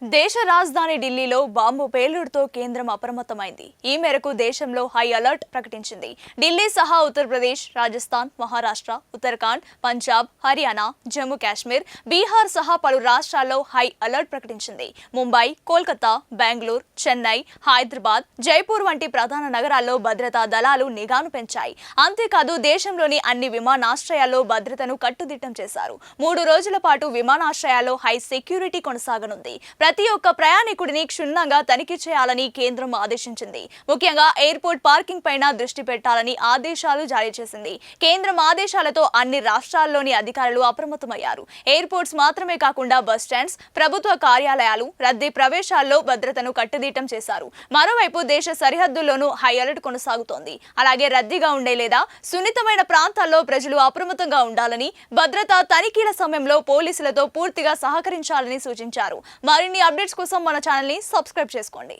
దేశ రాజధాని ఢిల్లీలో బాంబు పేలుడుతో కేంద్రం అప్రమత్తమైంది. ఈ మేరకు దేశంలో హై అలర్ట్ ప్రకటించింది. ఢిల్లీ సహా ఉత్తరప్రదేశ్, రాజస్థాన్, మహారాష్ట్ర, ఉత్తరాఖండ్, పంజాబ్, హర్యానా, జమ్మూ కాశ్మీర్, బీహార్ సహా పలు రాష్ట్రాల్లో హై అలర్ట్ ప్రకటించింది. ముంబై, కోల్కతా, బెంగళూరు, చెన్నై, హైదరాబాద్, జైపూర్ వంటి ప్రధాన నగరాల్లో భద్రతా దళాలు నిఘాను పెంచాయి. అంతేకాదు దేశంలోని అన్ని విమానాశ్రయాల్లో భద్రతను కట్టుదిట్టం చేశారు. 3 రోజుల పాటు విమానాశ్రయాల్లో హై సెక్యూరిటీ కొనసాగనుంది. ప్రతి ఒక్క ప్రయాణికుడిని క్షుణ్ణంగా తనిఖీ చేయాలని కేంద్రం ఆదేశించింది. ముఖ్యంగా ఎయిర్పోర్ట్ పార్కింగ్ పైన దృష్టి పెట్టాలని ఆదేశాలు జారీ చేసింది. కేంద్రం ఆదేశాలతో అన్ని రాష్ట్రాల్లోని అధికారులు అప్రమత్తమయ్యారు. ఎయిర్పోర్ట్స్ మాత్రమే కాకుండా బస్ స్టాండ్స్, ప్రభుత్వ కార్యాలయాలు, రద్దీ ప్రవేశాల్లో భద్రతను కట్టుదిట్టం చేశారు. మరోవైపు దేశ సరిహద్దుల్లోనూ హై అలర్ట్ కొనసాగుతోంది. అలాగే రద్దీగా ఉండే లేదా సున్నితమైన ప్రాంతాల్లో ప్రజలు అప్రమత్తంగా ఉండాలని, భద్రతా తనిఖీల సమయంలో పోలీసులతో పూర్తిగా సహకరించాలని సూచించారు. మరిన్ని అప్డేట్స్ కోసం మన ఛానల్ ని సబ్స్క్రైబ్ చేసుకోండి.